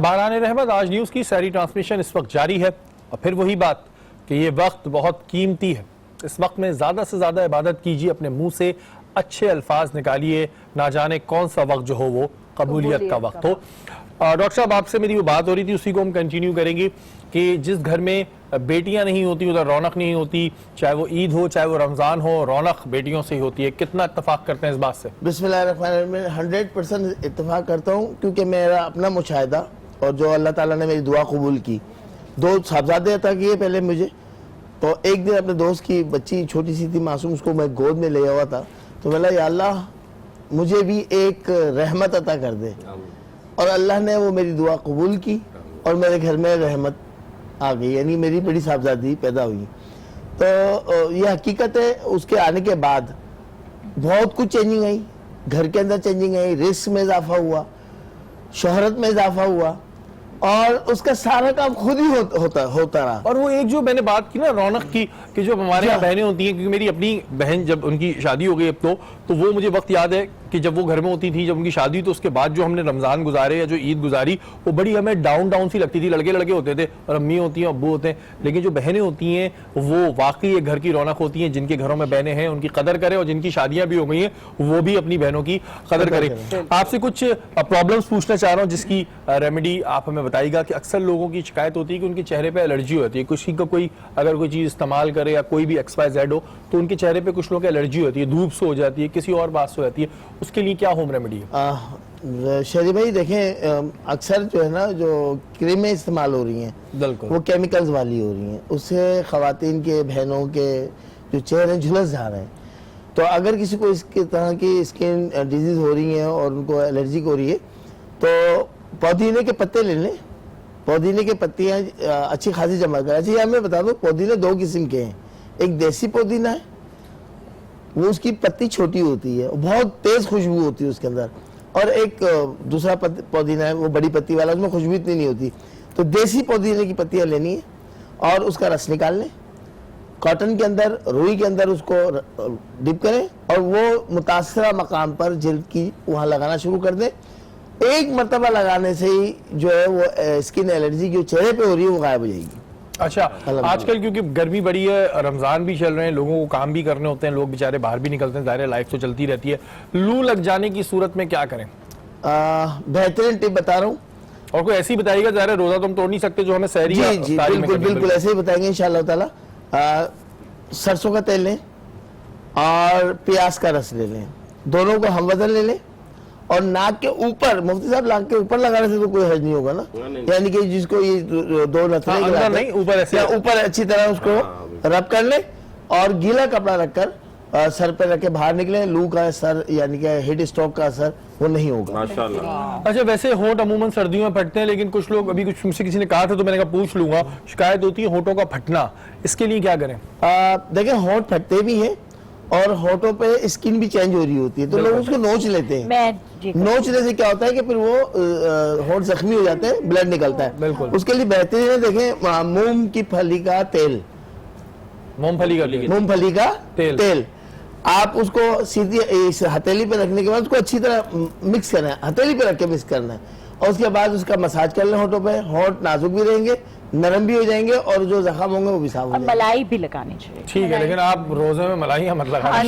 باران رحمت آج نیوز کی سیری ٹرانسمیشن اس وقت جاری ہے، اور پھر وہی بات کہ یہ وقت بہت قیمتی ہے۔ اس وقت میں زیادہ سے زیادہ عبادت کیجیے، اپنے منہ سے اچھے الفاظ نکالیے، نہ جانے کون سا وقت جو ہو وہ قبولیت کا وقت ہو۔ ڈاکٹر صاحب آپ سے میری وہ بات ہو رہی تھی، اسی کو ہم کنٹینیو کریں گے کہ جس گھر میں بیٹیاں نہیں ہوتی ادھر رونق نہیں ہوتی، چاہے وہ عید ہو چاہے وہ رمضان ہو، رونق بیٹیوں سے ہی ہوتی ہے۔ کتنا اتفاق کرتے ہیں اس بات سے؟ بسم اللہ الرحمن الرحیم، میں 100% اتفاق کرتا ہوں، کیونکہ میرا اپنا مشاہدہ اور جو اللہ تعالیٰ نے میری دعا قبول کی، 2 صاحبزادے عطا کیے پہلے مجھے، تو ایک دن اپنے دوست کی بچی چھوٹی سی تھی معصوم، اس کو میں گود میں لے ہوا تھا، تو میں یا اللہ مجھے بھی ایک رحمت عطا کر دے، اور اللہ نے وہ میری دعا قبول کی اور میرے گھر میں رحمت آ گئی، یعنی میری بڑی صاحبزادی پیدا ہوئی۔ تو یہ حقیقت ہے، اس کے آنے کے بعد بہت کچھ چینجنگ آئی، گھر کے اندر چینجنگ آئی، رزق میں اضافہ ہوا، شہرت میں اضافہ ہوا، اور اس کا سارا کام خود ہی ہوتا رہا۔ اور وہ ایک جو میں نے بات کی نا رونق کی، کہ جو ہمارے یہاں بہنیں ہوتی ہیں، کیونکہ میری اپنی بہن جب ان کی شادی ہو گئی اب تو وہ مجھے وقت یاد ہے کہ جب وہ گھر میں ہوتی تھی، جب ان کی شادی، تو اس کے بعد جو ہم نے رمضان گزارے یا جو عید گزاری، وہ بڑی ہمیں ڈاؤن سی لگتی تھی، لڑکے ہوتے تھے اور امی ہوتی ہیں ابو ہوتے ہیں، لیکن جو بہنیں ہوتی ہیں وہ واقعی ایک گھر کی رونق ہوتی ہیں۔ جن کے گھروں میں بہنیں ہیں ان کی قدر کریں، اور جن کی شادیاں بھی ہو گئی ہیں وہ بھی اپنی بہنوں کی قدر کریں۔ آپ سے کچھ پرابلمز پوچھنا چاہ رہا ہوں جس کی ریمیڈی آپ ہمیں بتائیے گا۔ کہ اکثر لوگوں کی شکایت ہوتی ہے کہ ان کے چہرے پہ الرجی ہوتی ہے، کسی کا کوئی اگر کوئی چیز استعمال کرے یا کوئی بھی XYZ ہو تو ان کے چہرے پہ کچھ لوگوں کی الرجی ہوتی ہے، دھوپ سے ہو جاتی ہے، کسی اور بات سے ہو جاتی ہے، اس کے لیے کیا ہوم ریمیڈی ہے؟ شہری بھائی دیکھیں، اکثر جو ہے نا جو کریمیں استعمال ہو رہی ہیں وہ کیمیکلز والی ہو رہی ہیں، اس سے خواتین کے بہنوں کے جو چہرے جھلس جا رہے ہیں۔ تو اگر کسی کو اس کی طرح کی اسکن ڈیزیز ہو رہی ہیں اور ان کو الرجی ہو رہی ہے تو پودینے کے پتے لے لیں، پودینے کے پتیاں اچھی خاصی جمع کریں۔ اچھا یہ میں بتا دوں، پودینے 2 قسم کے ہیں، ایک دیسی پودینہ ہے، وہ اس کی پتی چھوٹی ہوتی ہے، بہت تیز خوشبو ہوتی ہے اس کے اندر، اور ایک دوسرا پودینہ ہے وہ بڑی پتی والا، اس میں خوشبو اتنی نہیں ہوتی۔ تو دیسی پودینے کی پتیاں لینی ہے اور اس کا رس نکال لیں، کاٹن کے اندر، روئی کے اندر اس کو ڈپ کریں اور وہ متاثرہ مقام پر جلد کی وہاں لگانا شروع کر دیں۔ ایک مرتبہ لگانے سے ہی جو ہے وہ اسکن الرجی جو چہرے پہ ہو رہی ہے وہ غائب ہو جائے گی۔ اچھا، آج کل کیونکہ گرمی بڑی ہے، رمضان بھی چل رہے ہیں، لوگوں کو کام بھی کرنے ہوتے ہیں، لوگ بیچارے باہر بھی نکلتے ہیں، ظاہر لائف تو چلتی رہتی ہے، لو لگ جانے کی صورت میں کیا کریں؟ بہترین ٹپ بتا رہا ہوں، اور کوئی ایسی بتائیے گا، ظاہر روزہ تو ہم توڑ نہیں سکتے، جو ہمیں سحری جی جی بالکل ایسے ہی بتائیں گے انشاءاللہ تعالی۔ سرسوں کا تیل لیں اور پیاز کا رس لے لیں، دونوں کو ہم وزن لے لیں، اور ناک کے اوپر، مفتی صاحب ناک کے اوپر لگانے سے تو کوئی حرج نہیں ہوگا نا، یعنی کہ جس کو یہ 2 نتنے اوپر اچھی طرح اس کو رب کر لیں، اور گیلا کپڑا رکھ کر سر پہ رکھ کے باہر نکلیں، لو کا اثر یعنی کہ ہیٹ اسٹروک کا اثر وہ نہیں ہوگا۔ ماشاءاللہ۔ اچھا، ویسے ہونٹ عموماً سردیوں میں پھٹتے ہیں، لیکن کچھ لوگ، ابھی کچھ مجھ سے کسی نے کہا تھا تو میں نے کہا پوچھ لوں گا، شکایت ہوتی ہے ہونٹوں کا پھٹنا، اس کے لیے کیا کریں؟ دیکھیں ہونٹ پھٹتے بھی ہیں اور ہونٹوں پہ اسکن بھی چینج ہو رہی ہوتی ہے، تو لوگ اس کو نوچ لیتے ہیں، نوچنے سے کیا ہوتا ہے کہ پھر وہ ہونٹ زخمی ہو جاتے ہیں، بلڈ نکلتا ہے۔ اس کے لیے بہترین ہے، دیکھیں مونگ کی پھلی کا تیل، مونگ پھلی کا تیل، آپ اس کو سیدھی اس ہتھیلی پہ رکھنے کے بعد اس کو اچھی طرح مکس کرنا ہے، ہتھیلی پہ رکھ کے مکس کرنا ہے، اور اس کے بعد اس کا مساج کر لیں ہونٹوں پہ، ہونٹ نازک بھی رہیں گے، نرم بھی ہو جائیں گے، اور جو زخم ہوں گے وہ بھی صاف ہو جائیں گے۔ ملائی بھی لگانی چاہیے، ٹھیک ہے، لیکن آپ روزے میں ملائیاں مت لگانا۔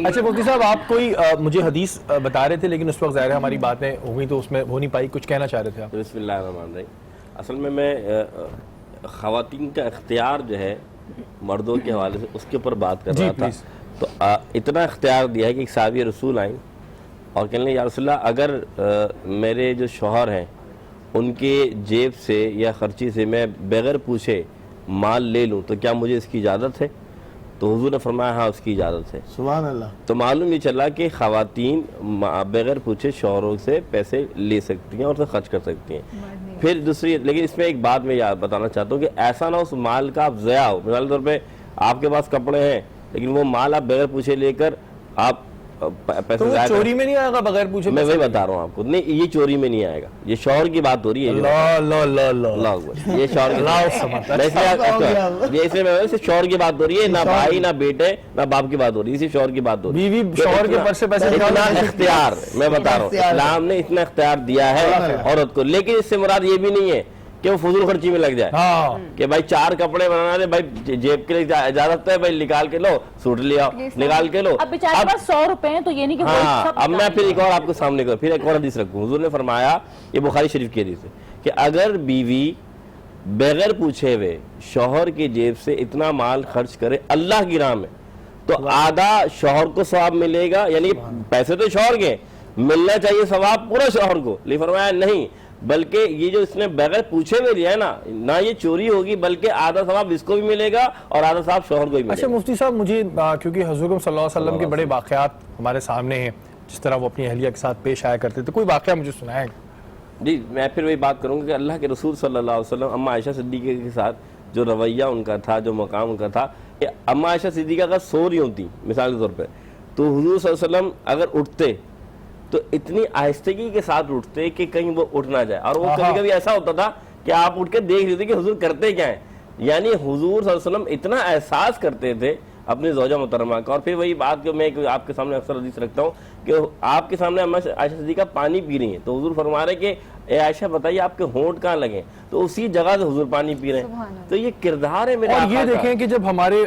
اچھا مفتی صاحب، آپ کوئی مجھے حدیث بتا رہے تھے، لیکن اس وقت ظاہر ہماری باتیں ہو گئی تو اس میں ہو نہیں پائی، کچھ کہنا چاہ رہے تھے آپ؟ بسم اللہ الرحمن الرحیم۔ اصل میں خواتین کا اختیار جو ہے مردوں کے حوالے سے اس کے اوپر بات کر رہا تھا۔ تو اتنا اختیار دیا ہے کہ ایک صحابی رسول آئیں اور کہنے لگے یا رسول اللہ، اگر میرے جو شوہر ہیں ان کے جیب سے یا خرچی سے میں بغیر پوچھے مال لے لوں تو کیا مجھے اس کی اجازت ہے؟ تو حضور نے فرمایا ہاں اس کی اجازت ہے۔ سبحان اللہ۔ تو معلوم یہ چلا کہ خواتین بغیر پوچھے شوہروں سے پیسے لے سکتی ہیں اور اسے خرچ کر سکتی ہیں۔ پھر دوسری، لیکن اس میں ایک بات میں یاد بتانا چاہتا ہوں کہ ایسا نہ اس مال کا آپ ضیاع ہو، مثال طور پہ آپ کے پاس کپڑے ہیں لیکن وہ مال آپ بغیر پوچھے لے کر آپ پیسے تو وہ ضائع چوری میں نہیں آئے گا بغیر پوچھے؟ میں وہی بتا رہا ہوں آپ کو، نہیں یہ چوری میں نہیں آئے گا، یہ شوہر کی بات ہو رہی ہے، اللہ اکبر، یہ شوہر کی شوہر کی بات ہو رہی ہے، نہ بھائی نہ بیٹے نہ باپ کی بات ہو رہی ہے، اسی شوہر کی بات ہو رہی ہے۔ بیوی شوہر کے پر سے پیسے اتنا اختیار، میں بتا رہا ہوں اسلام نے اتنا اختیار دیا ہے عورت کو، لیکن اس سے مراد یہ بھی نہیں ہے کہ وہ فضول خرچی میں لگ جائے، کہ بھائی 4 کپڑے بنانا دے، بھائی جیب کے لیے اجازت ہے، بھائی نکال کے لو، سوٹ لیا نکال کے لو، اب بیچارے کے پاس 100 روپے ہیں تو یہ نہیں کہ ہاں۔ اب میں پھر ایک اور آپ کو سامنے کروں، پھر ایک اور حدیث رکھوں، حضور نے فرمایا، یہ بخاری شریف کی حدیث ہے، کہ اگر بیوی بغیر پوچھے ہوئے شوہر کی جیب سے اتنا مال خرچ کرے اللہ کی راہ میں، تو آدھا شوہر کو ثواب ملے گا، یعنی پیسے تو شوہر کے ملنا چاہیے ثواب پورا شوہر کو، لیکن فرمایا نہیں، بلکہ یہ جو اس نے بغیر پوچھے ہوئے لیا ہے نا، نہ یہ چوری ہوگی بلکہ آدھا ثواب اس کو بھی ملے گا اور آدھا ثواب شوہر کو بھی ملے اچھا گا۔ مفتی صاحب، مجھے کیونکہ حضور صلی اللہ علیہ وسلم کے بڑے واقعات ہمارے سامنے ہیں، جس طرح وہ اپنی اہلیہ کے ساتھ پیش آیا کرتے تھے، کوئی واقعہ مجھے سنائیں گے؟ جی میں پھر وہی بات کروں گا کہ اللہ کے رسول صلی اللہ علیہ وسلم اماں عائشہ صدیقہ کے ساتھ جو رویہ ان کا تھا، جو مقام ان کا تھا، کہ اماں عائشہ صدیقہ اگر سو رہی ہوتی مثال کے طور پہ، تو حضور صلی اللہ علیہ وسلم اگر اٹھتے تو اتنی آہستگی کے ساتھ اٹھتے کہ کہیں وہ اٹھ نہ جائے، اور وہ کبھی کبھی ایسا ہوتا تھا کہ آپ اٹھ کے دیکھ لیتے کہ حضور کرتے کیا ہیں، یعنی حضور صلی اللہ علیہ وسلم اتنا احساس کرتے تھے اپنی زوجہ محترمہ کا۔ اور پھر وہی بات کہ میں آپ کے سامنے اکثر حدیث رکھتا ہوں کہ آپ کے سامنے اماں عائشہ صدیقہ پانی پی رہی ہیں، تو حضور فرما رہے کہ اے عائشہ بتائیے آپ کے ہونٹ کہاں لگے، تو اسی جگہ سے حضور پانی پی رہے ہیں۔ تو یہ کردار ہے میرے اور آقا یہ کا۔ دیکھیں کہ جب ہمارے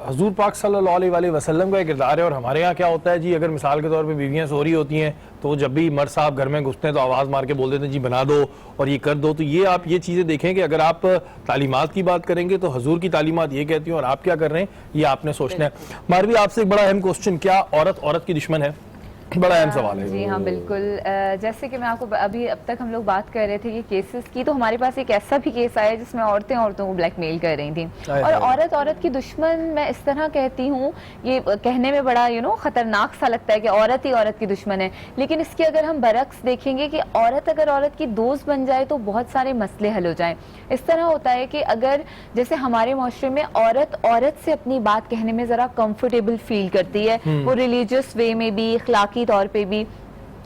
حضور پاک صلی اللہ علیہ وسلم کا کردار ہے، اور ہمارے یہاں کیا ہوتا ہے جی، اگر مثال کے طور پہ بیویاں سو رہی ہوتی ہیں تو جب بھی مرد صاحب گھر میں گھستے ہیں تو آواز مار کے بول دیتے ہیں جی بنا دو اور یہ کر دو۔ تو یہ آپ یہ چیزیں دیکھیں کہ اگر آپ تعلیمات کی بات کریں گے تو حضور کی تعلیمات یہ کہتی ہیں اور آپ کیا کر رہے ہیں یہ آپ نے سوچنا ہے۔ ماروی، آپ سے ایک بڑا اہم کوسچن، کیا عورت کی دشمن ہے؟ بڑا اہم سوال ہے۔ جی ہاں بالکل، جیسے کہ میں آپ کو ابھی اب تک ہم لوگ بات کر رہے تھے کہ کیسز کی، تو ہمارے پاس ایک ایسا بھی کیس آیا جس میں عورتوں کو بلیک میل کر رہی تھیں، اور عورت کی دشمن میں اس طرح کہتی ہوں، یہ کہنے میں بڑا خطرناک سا لگتا ہے کہ عورت ہی عورت کی دشمن ہے، لیکن اس کے اگر ہم برعکس دیکھیں گے کہ اگر عورت کی دوست بن جائے تو بہت سارے مسئلے حل ہو جائیں۔ اس طرح ہوتا ہے کہ اگر جیسے ہمارے معاشرے میں عورت سے اپنی بات کہنے میں ذرا کمفرٹیبل فیل کرتی ہے، وہ ریلیجیس وے میں بھی، اخلاقی طور پہ بھی۔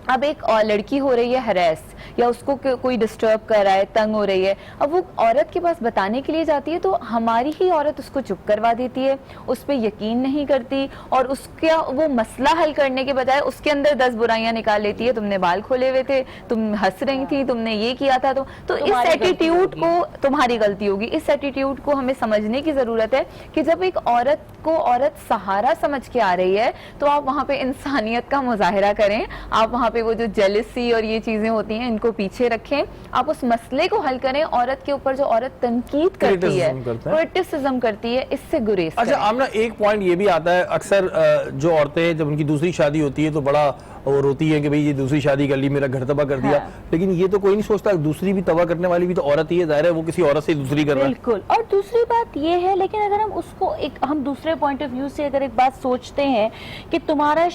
اب ایک لڑکی ہو رہی ہے ہراس، یا اس کو کوئی ڈسٹرب کر رہا ہے، تنگ ہو رہی ہے، اب وہ عورت کے پاس بتانے کے لیے جاتی ہے تو ہماری ہی عورت اس کو چپ کروا دیتی ہے، اس پہ یقین نہیں کرتی، اور اس کا وہ مسئلہ حل کرنے کے بجائے اس کے اندر 10 برائیاں نکال لیتی ہے، تم نے بال کھولے ہوئے تھے، تم ہنس رہی تھی، تم نے یہ کیا تھا، تو اس ایٹیٹیوڈ کو تمہاری غلطی ہوگی، اس ایٹیٹیوڈ کو ہمیں سمجھنے کی ضرورت ہے کہ جب ایک عورت کو عورت سہارا سمجھ کے آ رہی ہے تو آپ وہاں پہ انسانیت کا مظاہرہ کریں، آپ وہاں پہ وہ جو جیلسی اور یہ چیزیں ہوتی ہیں ان کو پیچھے رکھیں، آپ اس مسئلے کو حل کریں۔ عورت کے اوپر جو عورت تنقید کرتی ہے، کرٹیسزم کرتی ہے، اس سے گریز کریں۔ اچھا آمنہ، ایک پوائنٹ یہ بھی آتا ہے، اکثر جو عورتیں جب ان کی دوسری شادی ہوتی ہے تو بڑا وہ روتی ہے کہ بھئی یہ دوسری شادی کر لی، میرا گھر تباہ کر دیا، لیکن یہ تو کوئی نہیں سوچتا دوسری بھی تباہ کرنے والی بھی تو عورت ہی ہے، ظاہر ہے وہ کسی عورت سے دوسری کر رہا ہے۔ بالکل، اور دوسری بات یہ ہے، لیکن اگر ہم اس کو ہم دوسرے پوائنٹ آف ویو سے اگر ایک بات سوچتے ہیں کہ تمہارا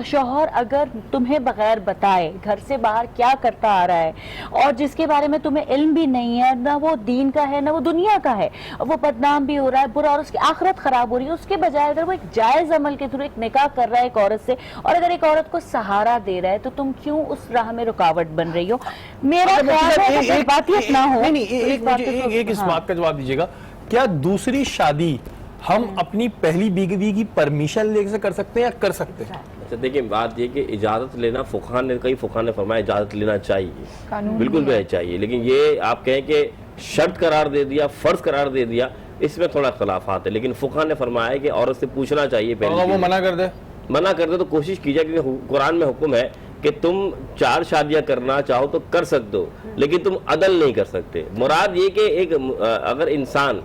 شوہر اگر تمہیں بغیر بتائے گھر سے باہر کیا کرتا آ رہا ہے، اور جس کے بارے میں تمہیں علم بھی نہیں ہے، نہ وہ دین کا ہے نہ وہ دنیا کا ہے، وہ بدنام بھی ہو رہا ہے، برا، اور اس کی آخرت خراب ہو رہی ہے، اس کے بجائے اگر وہ ایک جائز عمل کے تھرو ایک نکاح کر رہا ہے ایک عورت سے، اور اگر ایک عورت کو سہارا دے رہا ہے تو تم کیوں اس راہ میں رکاوٹ بن رہی ہو؟ میرا خیال ہے کہ بات یہ نہ ہو۔ ایک اس بات کا جواب دیجیے گا، کیا دوسری شادی ہم اپنی پہلی بیوی کی پرمیشن لے کے کر سکتے ہیں یا کر سکتے ہیں؟ اچھا دیکھیں، بات یہ کہ اجازت لینا کئی فقہاء نے فرمایا اجازت لینا چاہیے، بالکل بھی چاہیے، لیکن یہ آپ کہیں کہ شرط قرار دے دیا، فرض قرار دے دیا، اس میں تھوڑا اختلافات ہے، لیکن فقہاء نے فرمایا ہے کہ عورت سے پوچھنا چاہیے پہلے۔ وہ منع کر دے تو کوشش کیجیے، کیونکہ قرآن میں حکم ہے کہ تم 4 شادیاں کرنا چاہو تو کر سکتے ہو، لیکن تم عدل نہیں کر سکتے۔ مراد یہ کہ ایک اگر انسان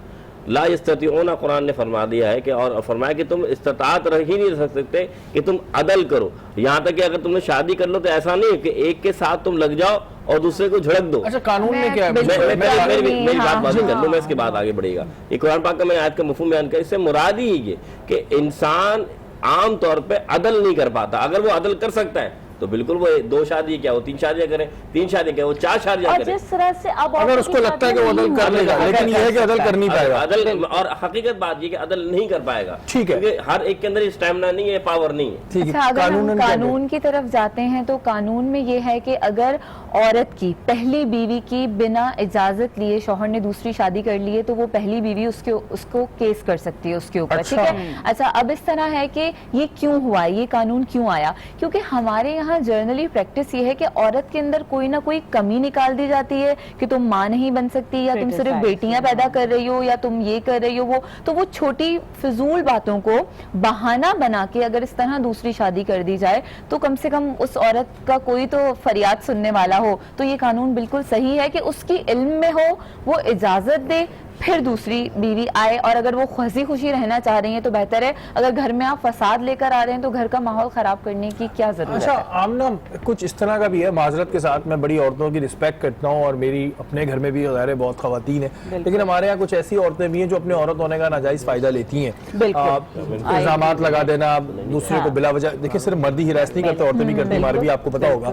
لا یستطیعون، قرآن نے فرما دیا ہے کہ، اور فرمایا کہ تم استطاعت ہی نہیں رکھ سکتے کہ تم عدل کرو، یہاں تک کہ اگر تم نے شادی کر لو تو ایسا نہیں کہ ایک کے ساتھ تم لگ جاؤ اور دوسرے کو جھڑک دو۔ اچھا قانون میں کیا ہے؟ میری بات واضح کر لوں، میں اس کے بعد آگے بڑھے گا۔ یہ قرآن پاک کا میں آیت کا مفہوم بیان کر، اس سے مراد ہی یہ کہ انسان عام طور پہ عدل نہیں کر پاتا، اگر وہ عدل کر سکتا ہے تو بالکل وہ 2 شادی کیا وہ 3 شادیاں کریں, 3 شادیاں کیا وہ 4 شادیاں اور کریں. جس طرح سے اب اگر اس کو لگتا ہے کہ وہ عدل کر لے گا, لیکن یہ ہے کہ عدل کر نہیں پائے گا. عدل, اور حقیقت بات یہ کہ عدل نہیں کر پائے گا, ٹھیک ہے, کیونکہ ہر ایک کے اندر اسٹیمنا نہیں ہے, پاور نہیں ہے. اچھا, اگر ہم قانون کی طرف جاتے ہیں تو قانون میں یہ ہے کہ اگر عورت کی پہلی بیوی کی بنا اجازت لیے شوہر نے دوسری شادی کر لی ہے تو وہ پہلی بیوی اس کو کیس کر سکتی ہے اس کے اوپر, ٹھیک ہے. اچھا, اب اس طرح ہے کہ یہ کیوں ہوا, یہ قانون کیوں آیا؟ کیونکہ ہمارے یہاں جرنلی پریکٹس یہ ہے کہ عورت کے اندر کوئی نہ کوئی کمی نکال دی جاتی ہے کہ تم ماں نہیں بن سکتی, یا تم صرف بیٹیاں پیدا کر رہی ہو, یا تم یہ کر رہی ہو وہ. تو وہ چھوٹی فضول باتوں کو بہانہ بنا کے اگر اس طرح دوسری شادی کر دی جائے تو کم سے کم اس عورت کا کوئی تو فریاد سننے والا ہو. تو یہ قانون بالکل صحیح ہے کہ اس کی علم میں ہو, وہ اجازت دے, پھر دوسری بیوی آئے. اور اگر وہ ہنسی خوشی رہنا چاہ رہی ہیں تو بہتر ہے. اگر گھر میں آپ فساد لے کر آ رہے ہیں تو گھر کا ماحول خراب کرنے کی کیا ضرورت ہے؟ اچھا آمنہ, کچھ اس طرح کا بھی ہے, معذرت کے ساتھ میں بڑی عورتوں کی رسپیکٹ کرتا ہوں اور میری اپنے گھر میں بھی ظاہر بہت خواتین ہیں, لیکن ہمارے یہاں کچھ ایسی عورتیں بھی ہیں جو اپنے عورت ہونے کا ناجائز فائدہ لیتی ہیں. الزامات لگا دینا دوسرے کو بلا وجہ, دیکھیں صرف مرد ہی ہراس نہیں کرتے, عورتیں بھی کرتی, ہمارے بھی آپ کو پتا ہوگا.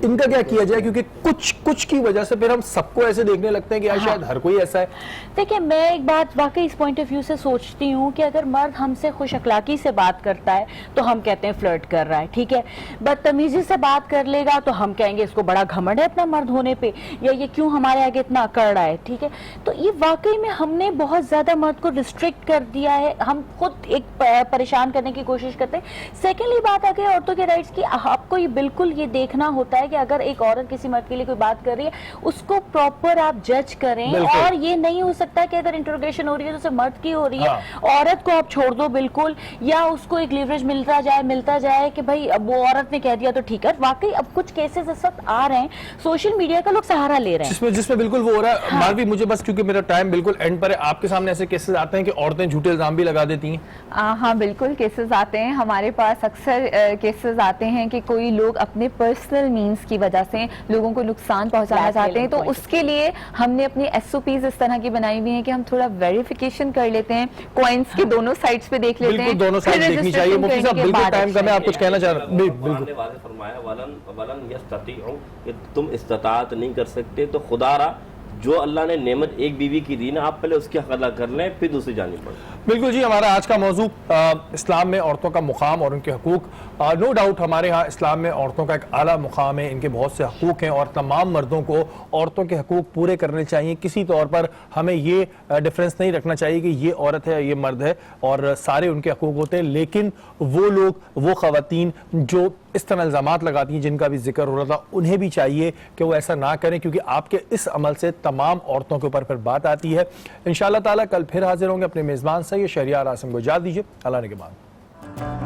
ان کا کیا کیا جائے, کیونکہ کچھ کی وجہ سے پھر ہم سب کو ایسے دیکھنے لگتے ہیں کہ شاید ہر کوئی ایسا ہے. دیکھیں میں ایک بات واقعی اس پوائنٹ آف ویو سے سوچتی ہوں کہ اگر مرد ہم سے خوش اخلاقی سے بات کرتا ہے تو ہم کہتے ہیں فلرٹ کر رہا ہے, ٹھیک ہے. بدتمیزی سے بات کر لے گا تو ہم کہیں گے اس کو بڑا گھمنڈ ہے اپنا مرد ہونے پہ, یا یہ کیوں ہمارے آگے اتنا اکڑ رہا ہے, ٹھیک ہے. تو یہ واقعی میں ہم نے بہت زیادہ مرد کو ریسٹرکٹ کر دیا ہے, ہم خود ایک پریشان کرنے کی کوشش کرتے ہیں. سیکنڈلی بات آگے عورتوں کے رائٹس کی, آپ کو یہ بالکل یہ دیکھنا ہوتا ہے کہ اگر ایک عورت کسی مرد کے لیے کوئی بات کر رہی ہے اس کو پراپر آپ جج کریں, اور یہ نہیں ہو سکتا کہ اگر انٹروگیشن ہو رہی ہے تو صرف مرد کی ہو رہی ہے, عورت کو آپ چھوڑ دو بالکل, یا اس کو ایک لیوریج ملتا جائے کہ بھائی اب وہ عورت نے کہہ دیا تو ٹھیک ہے. واقعی اب کچھ کیسز اس وقت آ رہے ہیں, سوشل میڈیا کا لوگ سہارا لے رہے ہیں جس میں بالکل وہ ہو رہا ہے. ماروی مجھے بس کیونکہ میرا ٹائم بالکل اینڈ پر ہے, آپ کے سامنے ایسے کیسز آتے ہیں کہ عورتیں جھوٹے الزام بھی لگا دیتی ہیں؟ ہاں بالکل کیسز آتے ہیں ہمارے پاس, اکثر کیسز آتے ہیں کہ کوئی لوگ اپنے پرسنل مینز کی وجہ سے لوگوں کو نقصان پہنچانا چاہتے ہیں. تو اس کے لیے ہم نے اپنی SOPs اس طرح کی بنائی ہوئی ہیں کہ ہم تھوڑا ویریفیکیشن کر لیتے ہیں, کوئنس کے دونوں سائٹس پہ دیکھ لیتے ہیں, بالکل دونوں سائڈ دیکھنی چاہیے. مفتی صاحب بالکل ٹائم کم ہے, آپ کچھ کہنا چاہ رہے ہیں؟ بالکل فرمایا ولن یستطیعوا, کہ تم استطاعت نہیں کر سکتے, تو خدا را جو اللہ نے نعمت ایک بیوی کی دی نا, آپ پہلے اس کی حق ادا کر لیں پھر دوسری جانب بڑھیں. بالکل جی, ہمارا آج کا موضوع اسلام میں عورتوں کا مقام اور ان کے حقوق. نو ڈاؤٹ ہمارے ہاں اسلام میں عورتوں کا ایک اعلیٰ مقام ہے, ان کے بہت سے حقوق ہیں اور تمام مردوں کو عورتوں کے حقوق پورے کرنے چاہیے. کسی طور پر ہمیں یہ ڈیفرنس نہیں رکھنا چاہیے کہ یہ عورت ہے یہ مرد ہے, اور سارے ان کے حقوق ہوتے ہیں. لیکن وہ لوگ, وہ خواتین جو اس طرح الزامات لگاتی ہیں جن کا بھی ذکر ہو رہا تھا, انہیں بھی چاہیے کہ وہ ایسا نہ کریں, کیونکہ آپ کے اس عمل سے تمام عورتوں کے اوپر پھر بات آتی ہے. انشاءاللہ تعالیٰ کل پھر حاضر ہوں گے اپنے میزبان سے. یہ شہریار عاصم کو اجازت دیجیے, اللہ نے کے بعد.